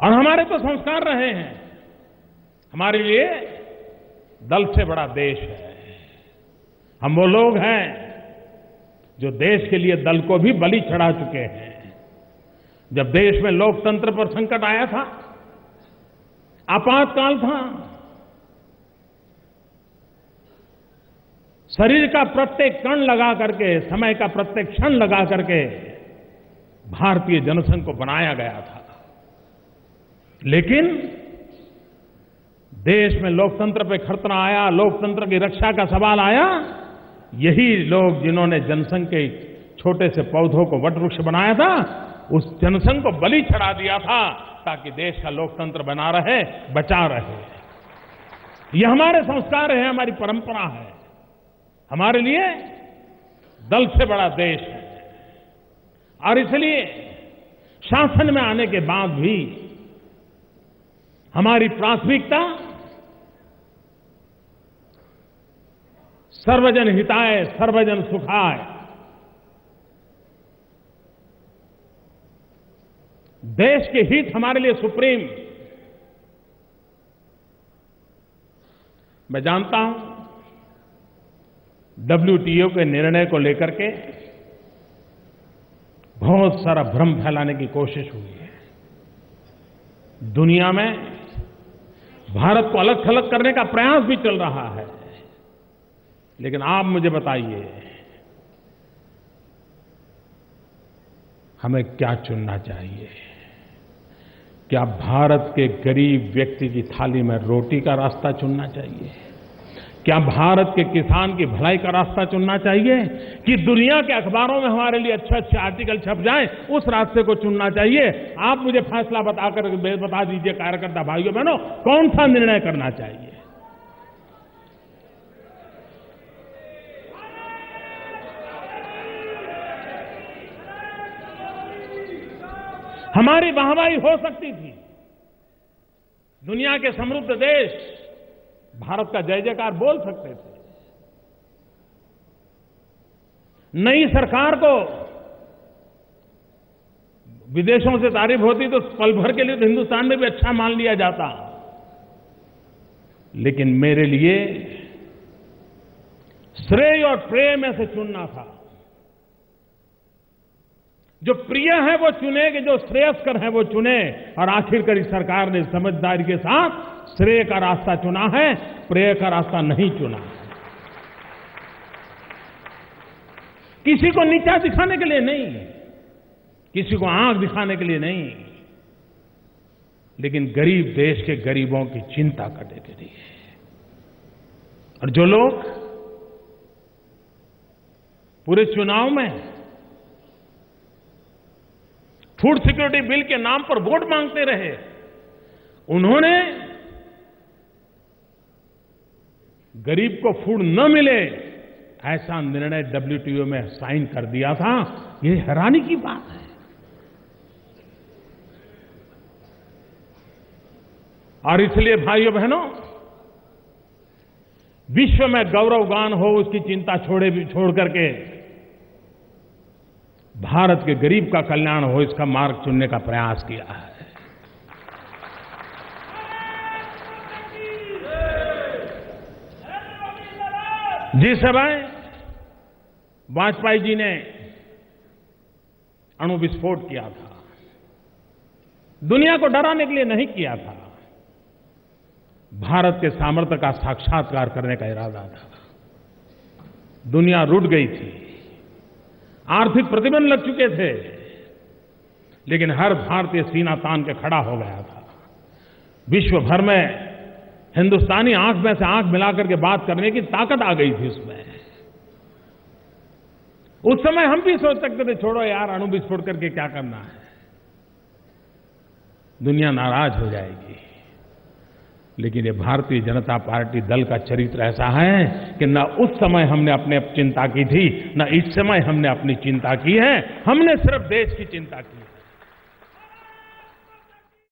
और हमारे तो संस्कार रहे हैं, हमारे लिए दल से बड़ा देश है। हम वो लोग हैं जो देश के लिए दल को भी बलि चढ़ा चुके हैं। जब देश में लोकतंत्र पर संकट आया था, आपातकाल था, शरीर का प्रत्येक कण लगा करके, समय का प्रत्येक क्षण लगा करके भारतीय जनसंघ को बनाया गया था। लेकिन देश में लोकतंत्र पे खतरा आया, लोकतंत्र की रक्षा का सवाल आया, यही लोग जिन्होंने जनसंघ के छोटे से पौधों को वटवृक्ष बनाया था, उस जनसंघ को बलि चढ़ा दिया था ताकि देश का लोकतंत्र बना रहे, बचा रहे। ये हमारे संस्कार है, हमारी परंपरा है। हमारे लिए दल से बड़ा देश है। और इसलिए शासन में आने के बाद भी हमारी प्राथमिकता सर्वजन हिताय सर्वजन सुखाय, देश के हित हमारे लिए सुप्रीम। मैं जानता हूं WTO के निर्णय को लेकर के बहुत सारा भ्रम फैलाने की कोशिश हुई है। दुनिया में भारत को अलग थलग करने का प्रयास भी चल रहा है। लेकिन आप मुझे बताइए, हमें क्या चुनना चाहिए? क्या भारत के गरीब व्यक्ति की थाली में रोटी का रास्ता चुनना चाहिए? क्या भारत के किसान की भलाई का रास्ता चुनना चाहिए? कि दुनिया के अखबारों में हमारे लिए अच्छे अच्छे आर्टिकल छप जाएं, उस रास्ते को चुनना चाहिए? आप मुझे फैसला बता दीजिए कार्यकर्ता भाइयों बहनों, कौन सा निर्णय करना चाहिए? हमारी वाहवाही हो सकती थी, दुनिया के समृद्ध देश भारत का जय जयकार बोल सकते थे। नई सरकार को विदेशों से तारीफ होती तो पल भर के लिए तो हिंदुस्तान में भी अच्छा मान लिया जाता। लेकिन मेरे लिए श्रेय और प्रेय में से चुनना था। जो प्रिय है वो चुने, कि जो श्रेयस्कर है वो चुने। और आखिरकार इस सरकार ने समझदारी के साथ श्रेय का रास्ता चुना है, प्रेय का रास्ता नहीं चुना। किसी को नीचा दिखाने के लिए नहीं, किसी को आंख दिखाने के लिए नहीं, लेकिन गरीब देश के गरीबों की चिंता करने के लिए। और जो लोग पूरे चुनाव में फूड सिक्योरिटी बिल के नाम पर वोट मांगते रहे, उन्होंने गरीब को फूड न मिले ऐसा निर्णय WTO में साइन कर दिया था। ये हैरानी की बात है। और इसलिए भाइयों बहनों, विश्व में गौरवगान हो उसकी चिंता छोड़ करके भारत के गरीब का कल्याण हो इसका मार्ग चुनने का प्रयास किया है। जिस समय वाजपेयी जी ने अणु विस्फोट किया था, दुनिया को डराने के लिए नहीं किया था, भारत के सामर्थ्य का साक्षात्कार करने का इरादा था। दुनिया रुठ गई थी, आर्थिक प्रतिबंध लग चुके थे, लेकिन हर भारतीय सीना तान के खड़ा हो गया था। विश्व भर में हिंदुस्तानी आंख में से आंख मिलाकर के बात करने की ताकत आ गई थी उसमें। उस समय हम भी सोच सकते थे, छोड़ो यार, अणु विस्फोट करके क्या करना है, दुनिया नाराज हो जाएगी। लेकिन ये भारतीय जनता पार्टी दल का चरित्र ऐसा है कि न उस समय हमने अपने चिंता की थी, न इस समय हमने अपनी चिंता की है। हमने सिर्फ देश की चिंता की।